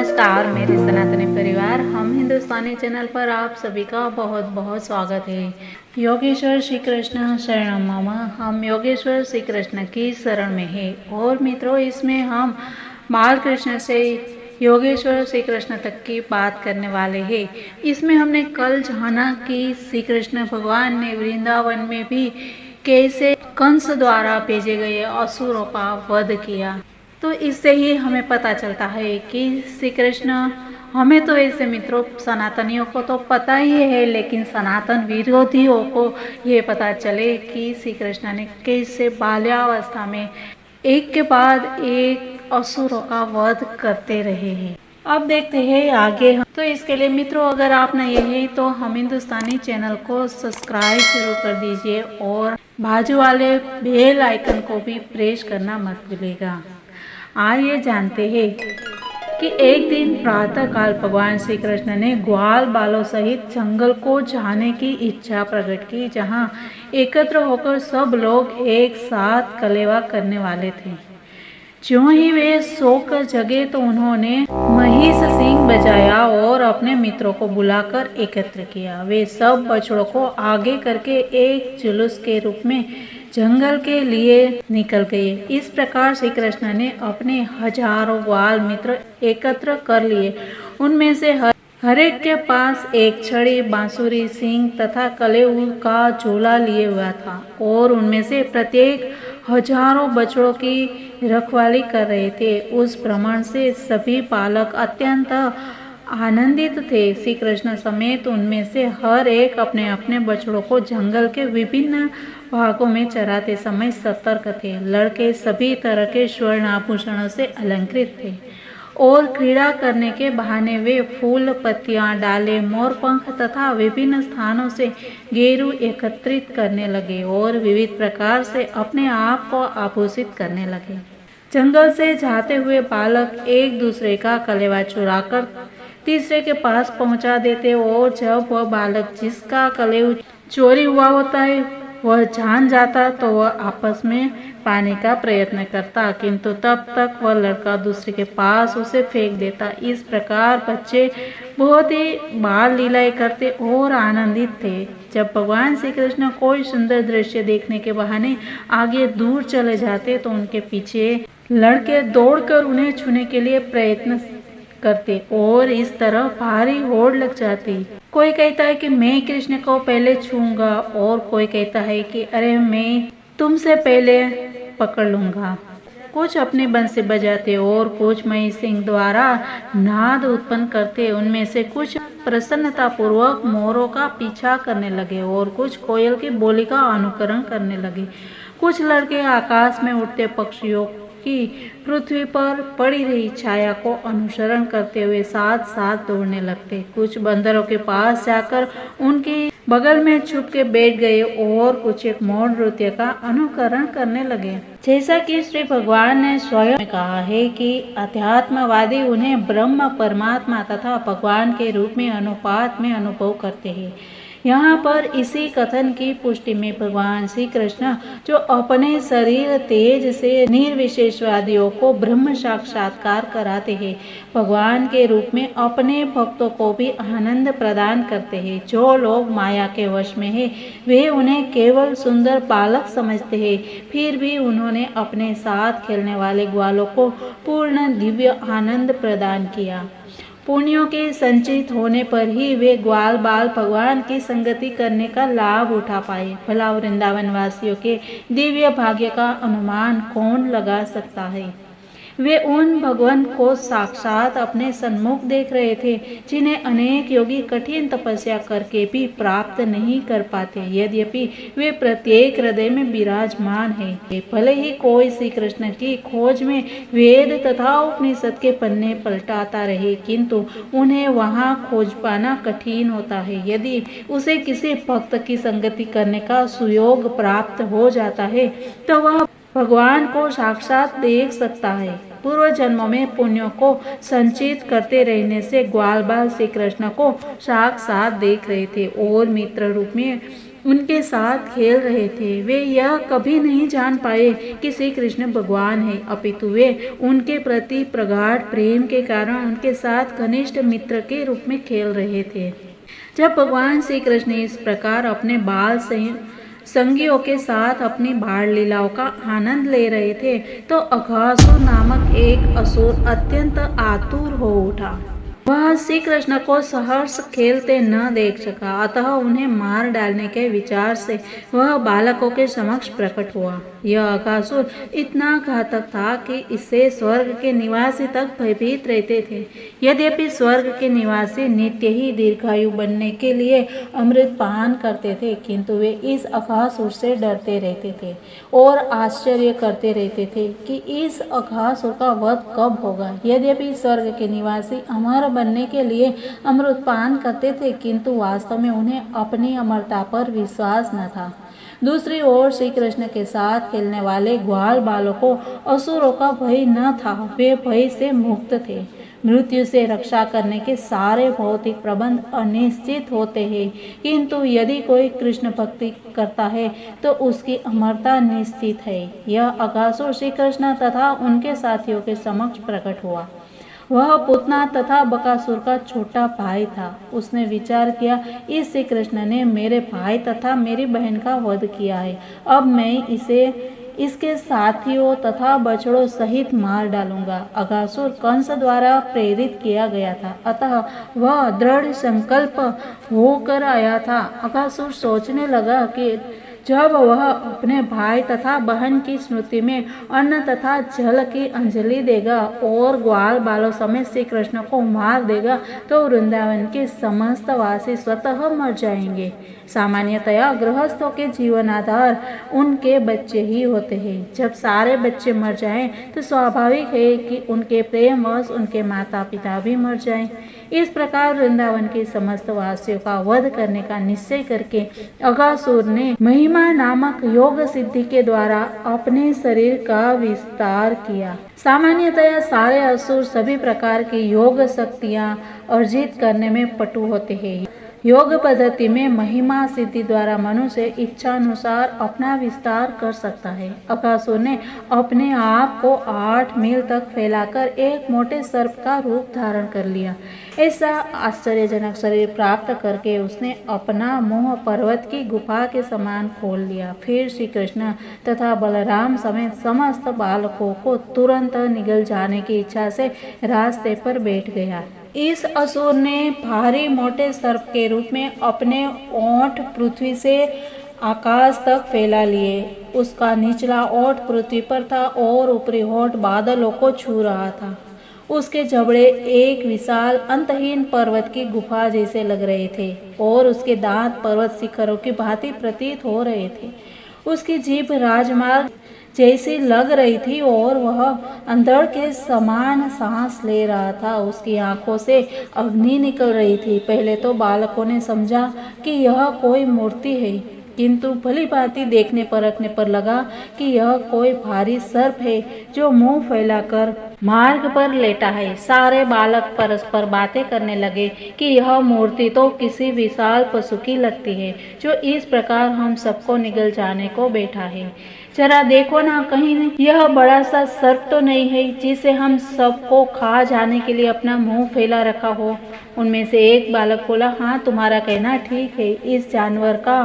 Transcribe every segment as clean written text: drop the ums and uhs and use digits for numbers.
नमस्कार मेरे सनातनी परिवार, हम हिंदुस्तानी चैनल पर आप सभी का बहुत बहुत स्वागत है। योगेश्वर श्री कृष्ण शरणम मम। हम योगेश्वर श्री कृष्ण की शरण में है और मित्रों, इसमें हम बाल कृष्ण से योगेश्वर श्री कृष्ण तक की बात करने वाले हैं। इसमें हमने कल जाना कि श्री कृष्ण भगवान ने वृंदावन में भी कैसे कंस द्वारा भेजे गए असुरों का वध किया। तो इससे ही हमें पता चलता है कि श्री कृष्ण, हमें तो ऐसे मित्रों सनातनियों को तो पता ही है, लेकिन सनातन विरोधियों को ये पता चले कि श्री कृष्ण ने कैसे बाल्यावस्था में एक के बाद एक असुरों का वध करते रहे हैं। अब देखते हैं आगे। तो इसके लिए मित्रों, अगर आप नए हैं तो हम हिंदुस्तानी चैनल को सब्सक्राइब जरूर कर दीजिए और बाजू वाले बेल आइकन को भी प्रेस करना मत भूलिएगा। आइए जानते हैं कि एक दिन प्रातः काल भगवान श्री कृष्ण ने ग्वाल बालों सहित जंगल को जाने की इच्छा प्रकट की, जहां एकत्र होकर सब लोग एक साथ कलेवा करने वाले थे। ज्यों ही वे सोकर जगे तो उन्होंने महिष सिंह बजाया और अपने मित्रों को बुलाकर एकत्र किया। वे सब बछड़ों को आगे करके एक जुलूस के रूप में जंगल के लिए निकल गए। इस प्रकार श्री कृष्ण ने अपने हजारों ग्वाल मित्र एकत्र कर लिए। उनमें से हर एक के पास एक छड़ी, बांसुरी, सींग तथा कलेऊ का झोला लिए हुआ था और उनमें से प्रत्येक हजारों बछड़ों की रखवाली कर रहे थे। उस भ्रमण से सभी बालक अत्यंत आनंदित थे। श्री कृष्ण समेत उनमें से हर एक अपने अपने बछड़ों को जंगल के विभिन्न भागों में चराते समय सतर्क थे। लड़के सभी तरह के स्वर्ण आभूषणों से अलंकृत थे और क्रीड़ा करने के बहाने वे फूल, पत्तियां, डाले, मोरपंख तथा विभिन्न स्थानों से गेरू एकत्रित करने लगे और विविध प्रकार से अपने आप को आभूषित करने लगे। जंगल से जाते हुए बालक एक दूसरे का कलेवा चुराकर तीसरे के पास पहुंचा देते और जब वह बालक जिसका कलेवा चोरी हुआ होता है वह जान जाता तो वह आपस में पाने का प्रयत्न करता, किंतु तब तक वह लड़का दूसरे के पास उसे फेंक देता। इस प्रकार बच्चे बहुत ही बाल लीलाएं करते और आनंदित थे। जब भगवान श्री कृष्ण कोई सुंदर दृश्य देखने के बहाने आगे दूर चले जाते तो उनके पीछे लड़के दौड़कर उन्हें छूने के लिए प्रयत्न करते और इस तरह भारी होड़ लग जाती। कोई कहता है कि मैं कृष्ण को पहले छूंगा और कोई कहता है कि अरे मैं तुमसे पहले पकड़ लूंगा। कुछ अपने बंसी बजाते और कुछ महिष सिंह द्वारा नाद उत्पन्न करते। उनमें से कुछ प्रसन्नता पूर्वक मोरों का पीछा करने लगे और कुछ कोयल की बोली का अनुकरण करने लगे। कुछ लड़के आकाश में उड़ते पक्षियों की पृथ्वी पर पड़ी रही छाया को अनुसरण करते हुए साथ साथ दौड़ने लगते। कुछ बंदरों के पास जाकर उनकी बगल में छुप के बैठ गए और कुछ एक मौन नृत्य का अनुकरण करने लगे। जैसा कि श्री भगवान ने स्वयं कहा है कि अध्यात्मवादी उन्हें ब्रह्म, परमात्मा तथा भगवान के रूप में अनुपात में अनुभव करते हैं। यहाँ पर इसी कथन की पुष्टि में भगवान श्री कृष्ण, जो अपने शरीर तेज से निर्विशेषवादियों को ब्रह्म साक्षात्कार कराते हैं, भगवान के रूप में अपने भक्तों को भी आनंद प्रदान करते हैं। जो लोग माया के वश में हैं, वे उन्हें केवल सुंदर बालक समझते हैं, फिर भी उन्होंने अपने साथ खेलने वाले ग्वालों को पूर्ण दिव्य आनंद प्रदान किया। पुण्यों के संचित होने पर ही वे ग्वाल बाल भगवान की संगति करने का लाभ उठा पाए। भला वृंदावन वासियों के दिव्य भाग्य का अनुमान कौन लगा सकता है। वे उन भगवान को साक्षात अपने सन्मुख देख रहे थे, जिन्हें अनेक योगी कठिन तपस्या करके भी प्राप्त नहीं कर पाते, यद्यपि वे प्रत्येक हृदय में विराजमान है। भले ही कोई श्री कृष्ण की खोज में वेद तथा उपनिषद के पन्ने पलटाता रहे, किंतु उन्हें वहां खोज पाना कठिन होता है। यदि उसे किसी भक्त की संगति करने का सुयोग प्राप्त हो जाता है तो वह भगवान को साक्षात देख सकता है। पूर्व जन्मों में पुण्यों को संचित करते रहने से ग्वाल बाल श्री कृष्ण को साक्षात देख रहे थे और मित्र रूप में उनके साथ खेल रहे थे। वे यह कभी नहीं जान पाए कि श्री कृष्ण भगवान है, अपितु वे उनके प्रति प्रगाढ़ प्रेम के कारण उनके साथ घनिष्ठ मित्र के रूप में खेल रहे थे। जब भगवान श्री कृष्ण इस प्रकार अपने बाल संगियों के साथ अपनी बाल लीलाओं का आनंद ले रहे थे तो अघासुर नामक एक असुर अत्यंत आतुर हो उठा। वह श्री कृष्ण को सहर्ष खेलते न देख सका, अतः उन्हें मार डालने के विचार से वह बालकों के समक्ष प्रकट हुआ। यह अघासुर इतना घातक था कि इससे स्वर्ग के निवासी तक भयभीत रहते थे। यद्यपि स्वर्ग के निवासी नित्य ही दीर्घायु बनने के लिए अमृत पान करते थे, किंतु वे इस अघासुर से डरते रहते थे और आश्चर्य करते रहते थे कि इस अघासुर का वध कब होगा। यद्यपि स्वर्ग के निवासी अमर बनने के लिए अमृत पान करते थे, किंतु वास्तव में उन्हें अपनी अमरता पर विश्वास न था। दूसरी ओर श्री कृष्ण के साथ खेलने वाले ग्वाल बालकों असुरों का भय न था, वे भय से मुक्त थे। मृत्यु से रक्षा करने के सारे भौतिक प्रबंध अनिश्चित होते हैं, किंतु यदि कोई कृष्ण भक्ति करता है तो उसकी अमरता निश्चित है। यह अघासुर श्री कृष्ण तथा उनके साथियों के समक्ष प्रकट हुआ। वह पूतना तथा बकासुर का छोटा भाई था। उसने विचार किया, इस श्री कृष्ण ने मेरे भाई तथा मेरी बहन का वध किया है, अब मैं इसे इसके साथियों तथा बछड़ों सहित मार डालूंगा। अघासुर कंस द्वारा प्रेरित किया गया था, अतः वह दृढ़ संकल्प होकर आया था। अघासुर सोचने लगा कि जब वह अपने भाई तथा बहन की स्मृति में अन्न तथा जल की अंजलि देगा और ग्वाल बालों समेत श्री कृष्ण को मार देगा तो वृंदावन के समस्त वासी स्वतः मर जाएंगे। सामान्यतया गृहस्थों के जीवनाधार उनके बच्चे ही होते हैं। जब सारे बच्चे मर जाएं तो स्वाभाविक है कि उनके प्रेमवश उनके माता पिता भी मर जाएं। इस प्रकार वृंदावन के समस्त वासियों का वध करने का निश्चय करके अघासुर ने महिमा नामक योग सिद्धि के द्वारा अपने शरीर का विस्तार किया। सामान्यतया सारे असुर सभी प्रकार की योग शक्तियां अर्जित करने में पटु होते हैं। योग पद्धति में महिमा सिद्धि द्वारा मनुष्य इच्छानुसार अपना विस्तार कर सकता है। अघासुर ने अपने आप को 8 मील तक फैलाकर एक मोटे सर्प का रूप धारण कर लिया। ऐसा आश्चर्यजनक शरीर प्राप्त करके उसने अपना मुंह पर्वत की गुफा के समान खोल लिया। फिर श्री कृष्ण तथा बलराम समेत समस्त बालकों को तुरंत निगल जाने की इच्छा से रास्ते पर बैठ गया। इस असुर ने भारी मोटे सर्प के रूप में अपने ओंठ पृथ्वी से आकाश तक फैला लिए। उसका निचला ओंठ पृथ्वी पर था और ऊपरी ओंठ बादलों को छू रहा था। उसके जबड़े एक विशाल अंतहीन पर्वत की गुफा जैसे लग रहे थे और उसके दांत पर्वत शिखरों की भांति प्रतीत हो रहे थे। उसकी जीभ राजमार्ग जैसी लग रही थी और वह अंधड़ के समान सांस ले रहा था। उसकी आंखों से अग्नि निकल रही थी। पहले तो बालकों ने समझा कि यह कोई मूर्ति है, किंतु भली भांति देखने परखने पर लगा कि यह कोई भारी सर्प है जो मुंह फैलाकर मार्ग पर लेटा है। सारे बालक परस्पर बातें करने लगे कि यह मूर्ति तो किसी विशाल पशु की लगती है जो इस प्रकार हम सबको निगल जाने को बैठा है। जरा देखो ना, कहीं यह बड़ा सा सर्प तो नहीं है जिसे हम सबको खा जाने के लिए अपना मुंह फैला रखा हो। उनमें से एक बालक बोला, हाँ तुम्हारा कहना ठीक है। इस जानवर का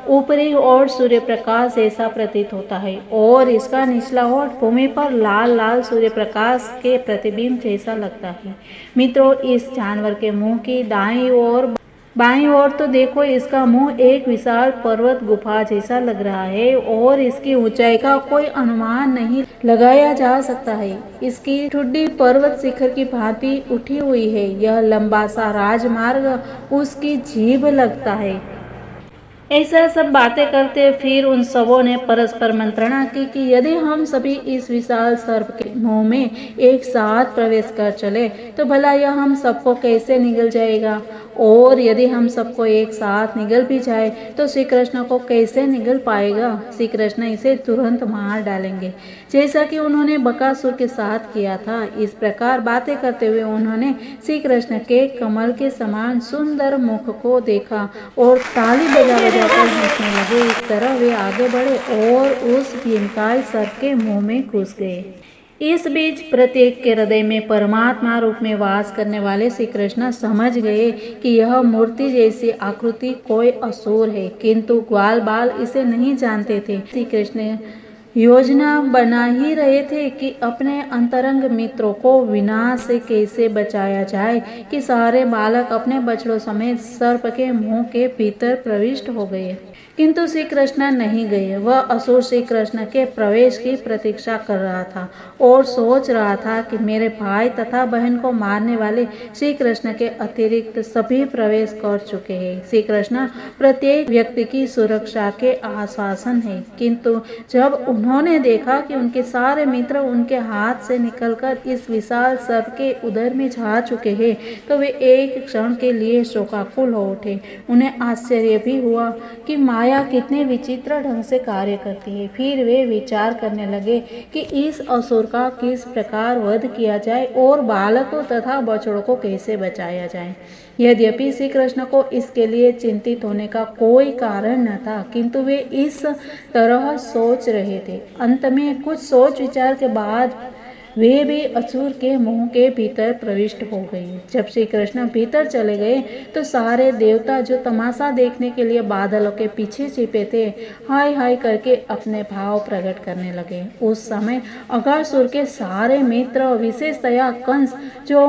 ऊपरी ओर सूर्य प्रकाश ऐसा प्रतीत होता है और इसका निचला ओर भूमि पर लाल लाल सूर्य प्रकाश के प्रतिबिंब जैसा लगता है। मित्रों, इस जानवर के मुंह की दाईं ओर बाईं ओर तो देखो, इसका मुंह एक विशाल पर्वत गुफा जैसा लग रहा है और इसकी ऊंचाई का कोई अनुमान नहीं लगाया जा सकता है। इसकी ठुड्डी पर्वत शिखर की भांति उठी हुई है। यह लंबा सा राजमार्ग उसकी जीभ लगता है। ऐसा सब बातें करते फिर उन सबों ने परस्पर मंत्रणा की कि यदि हम सभी इस विशाल सर्प के मुंह में एक साथ प्रवेश कर चले तो भला यह हम सबको कैसे निगल जाएगा और यदि हम सबको एक साथ निगल भी जाए तो श्री कृष्ण को कैसे निगल पाएगा। श्री कृष्ण इसे तुरंत मार डालेंगे, जैसा कि उन्होंने बकासुर के साथ किया था। इस प्रकार बातें करते हुए उन्होंने श्री कृष्ण के कमल के समान सुंदर मुख को देखा और ताली बजा बजा कर हंसने लगे। इस तरह वे आगे बढ़े और उस भीमकाय सर्प के मुंह में घुस गए। इस बीच प्रत्येक के हृदय में परमात्मा रूप में वास करने वाले श्री कृष्ण समझ गए कि यह मूर्ति जैसी आकृति कोई असुर है, किंतु ग्वाल बाल इसे नहीं जानते थे। श्री कृष्ण योजना बना ही रहे थे कि अपने अंतरंग मित्रों को विनाश से कैसे बचाया जाए कि सारे बालक अपने बछड़ों समेत सर्प के मुंह के भीतर प्रविष्ट हो गए, किंतु श्री कृष्ण नहीं गए। वह असुर श्री कृष्ण के प्रवेश की प्रतीक्षा कर रहा था और सोच रहा था कि मेरे भाई तथा बहन को मारने वाले श्री कृष्ण के अतिरिक्त सभी प्रवेश कर चुके हैं। श्री कृष्ण प्रत्येक व्यक्ति की सुरक्षा के आश्वासन है, किंतु जब उन्होंने देखा कि उनके सारे मित्र उनके हाथ से निकलकर इस विशाल सर्प के उदर में जा चुके हैं तो वे एक क्षण के लिए शोकाकुल हो उठे। उन्हें आश्चर्य भी हुआ कि माया कितने विचित्र ढंग से कार्य करती है। फिर वे विचार करने लगे कि इस असुर का किस प्रकार वध किया जाए और बालकों तथा बछड़ों को कैसे बचाया जाए। यद्यपि श्री कृष्ण को इसके लिए चिंतित होने का कोई कारण न था, किंतु वे इस तरह सोच रहे थे। अंत में कुछ सोच विचार के बाद वे भी असुर के मुंह के भीतर प्रविष्ट हो गए। जब श्री कृष्ण भीतर चले गए तो सारे देवता जो तमाशा देखने के लिए बादलों के पीछे छिपे थे, हाय हाय करके अपने भाव प्रकट करने लगे। उस समय अघासुर के सारे मित्र, विशेषतया कंस जो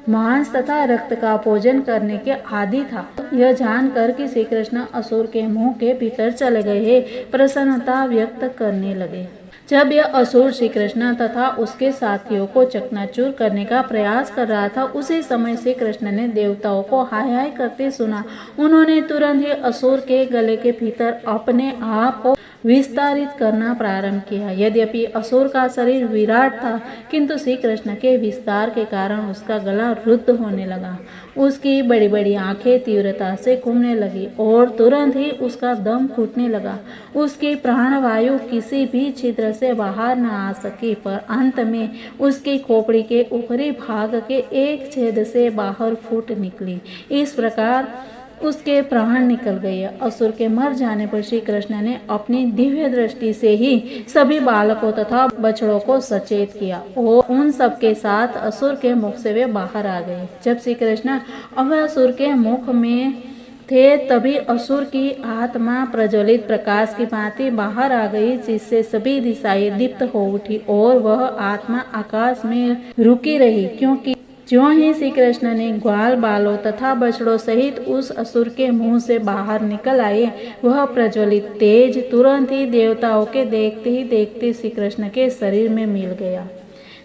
मांस तथा रक्त का भोजन करने के आदि था, यह जानकर कि श्री कृष्ण असुर के मुंह के भीतर चले गए प्रसन्नता व्यक्त करने लगे। जब यह असुर श्री कृष्ण तथा उसके साथियों को चकनाचूर करने का प्रयास कर रहा था, उसी समय श्री कृष्ण ने देवताओं को हाय हाय करते सुना। उन्होंने तुरंत ही असुर के गले के भीतर अपने आप को विस्तारित करना प्रारंभ किया। यद्यपि असुर का शरीर विराट था, किंतु श्री कृष्ण के विस्तार के कारण उसका गला रुद्ध होने लगा। उसकी बड़ी बड़ी आंखें तीव्रता से घूमने लगी और तुरंत ही उसका दम घुटने लगा। उसकी प्राणवायु किसी भी छिद्र से बाहर न आ सकी, पर अंत में उसकी खोपड़ी के ऊपरी भाग के एक छेद से बाहर फूट निकली। इस प्रकार उसके प्राण निकल गए। असुर के मर जाने पर श्री कृष्ण ने अपनी दिव्य दृष्टि से ही सभी बालकों तथा बछड़ों को सचेत किया और उन सब के साथ असुर के मुख से वे बाहर आ गए। जब श्री कृष्ण अघासुर के मुख में थे तभी असुर की आत्मा प्रज्वलित प्रकाश की भांति बाहर आ गई, जिससे सभी दिशाएं दीप्त हो उठी और वह आत्मा आकाश में रुकी रही, क्योंकि ज्यों ही श्री कृष्ण ने ग्वाल बालों तथा बछड़ों सहित उस असुर के मुंह से बाहर निकल आए, वह प्रज्वलित तेज तुरंत ही देवताओं के देखते ही देखते श्री कृष्ण के शरीर में मिल गया।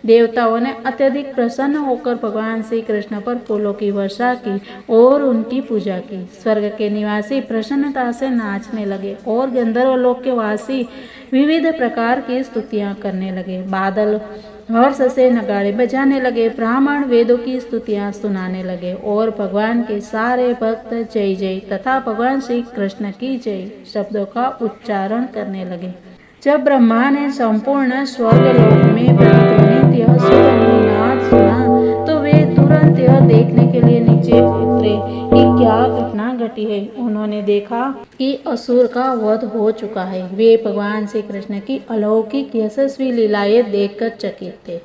देवताओं ने अत्यधिक प्रसन्न होकर भगवान श्री कृष्ण पर फूलों की वर्षा की और उनकी पूजा की। स्वर्ग के निवासी प्रसन्नता से नाचने लगे और गंधर्व लोक के वासी विविध प्रकार की स्तुतियां करने लगे। बादल हर्ष से नगाड़े बजाने लगे, ब्राह्मण वेदों की स्तुतियां सुनाने लगे और भगवान के सारे भक्त जय जय तथा भगवान श्री कृष्ण की जय शब्दों का उच्चारण करने लगे। जब ब्रह्मा ने संपूर्ण स्वर्ग लोक में प्रतिध्वनित यह सुनाद सुना तो वे तुरंत यह देखने के लिए नीचे उतरे कि क्या घटना घटी है। उन्होंने देखा कि असुर का वध हो चुका है। वे भगवान श्री कृष्ण की अलौकिक यशस्वी लीलाएं देखकर चकित थे।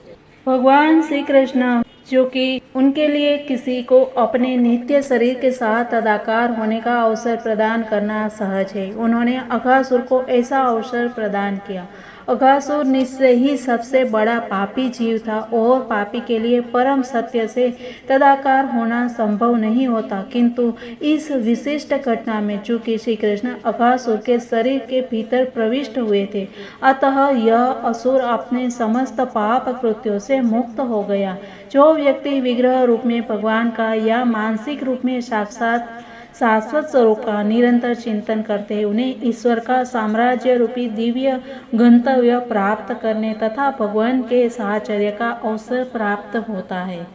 भगवान श्री कृष्ण, जो कि उनके लिए किसी को अपने नित्य शरीर के साथ तदाकार होने का अवसर प्रदान करना सहज है, उन्होंने अघासुर को ऐसा अवसर प्रदान किया। अघासुर निश्चय ही सबसे बड़ा पापी जीव था और पापी के लिए परम सत्य से तदाकार होना संभव नहीं होता, किंतु इस विशिष्ट घटना में चूंकि श्री कृष्ण अघासुर के शरीर के भीतर प्रविष्ट हुए थे, अतः यह असुर अपने समस्त पाप कृत्यों से मुक्त हो गया। जो व्यक्ति विग्रह रूप में भगवान का या मानसिक रूप में साक्षात शाश्वत स्वरूप का निरंतर चिंतन करते हैं, उन्हें ईश्वर का साम्राज्य रूपी दिव्य गंतव्य प्राप्त करने तथा भगवान के साहचर्य का अवसर प्राप्त होता है।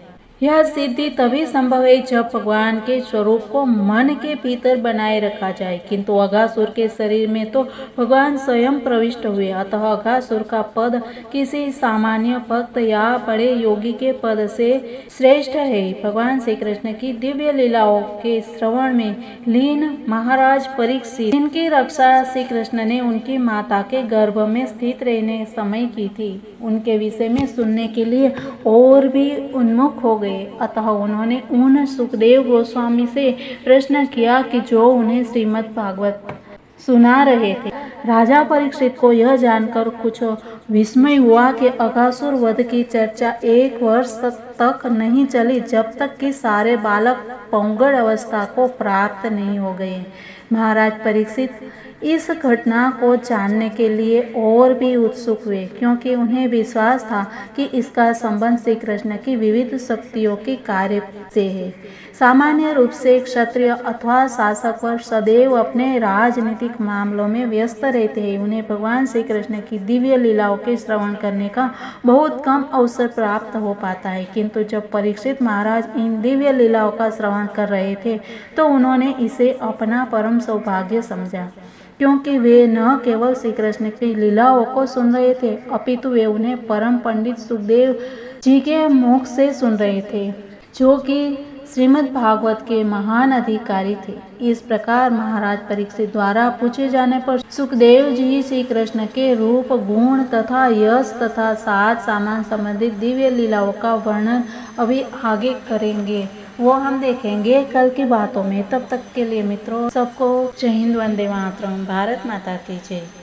यह सिद्धि तभी संभव है जब भगवान के स्वरूप को मन के भीतर बनाए रखा जाए, किंतु अघासुर के शरीर में तो भगवान स्वयं प्रविष्ट हुए, अतः अघासुर का पद किसी सामान्य भक्त या बड़े योगी के पद से श्रेष्ठ है। भगवान श्री कृष्ण की दिव्य लीलाओं के श्रवण में लीन महाराज परीक्षित, जिनकी रक्षा श्री कृष्ण ने उनकी माता के गर्भ में स्थित रहने समय की थी, उनके विषय में सुनने के लिए और भी उन्मुख हो गए। अतः उन्होंने उन सुखदेव गोस्वामी से प्रश्न किया कि जो उन्हें श्रीमद् भागवत सुना रहे थे। राजा परीक्षित को यह जानकर कुछ विस्मय हुआ कि अघासुर वध की चर्चा 1 वर्ष तक नहीं चली, जब तक कि सारे बालक पौंगड़ अवस्था को प्राप्त नहीं हो गए। महाराज परीक्षित इस घटना को जानने के लिए और भी उत्सुक हुए, क्योंकि उन्हें विश्वास था कि इसका संबंध श्री कृष्ण की विविध शक्तियों के कार्य से है। सामान्य रूप से क्षत्रिय अथवा शासक वर्ग सदैव अपने राजनीतिक मामलों में व्यस्त रहते हैं। उन्हें भगवान श्री कृष्ण की दिव्य लीलाओं के श्रवण करने का बहुत कम अवसर प्राप्त हो पाता है, किंतु जब परीक्षित महाराज इन दिव्य लीलाओं का श्रवण कर रहे थे तो उन्होंने इसे अपना परम सौभाग्य समझा, क्योंकि वे न केवल श्री कृष्ण की लीलाओं को सुन रहे थे, अपितु वे उन्हें परम पंडित सुखदेव जी के मुख से सुन रहे थे, जो कि श्रीमद् भागवत के महान अधिकारी थे। इस प्रकार महाराज परीक्षित द्वारा पूछे जाने पर सुखदेव जी श्री कृष्ण के रूप, गुण तथा यश तथा सात सामान संबंधित दिव्य लीलाओं का वर्णन अभी आगे करेंगे, वो हम देखेंगे कल की बातों में। तब तक के लिए मित्रों सबको जय हिंद, वंदे मातरम, भारत माता की जय।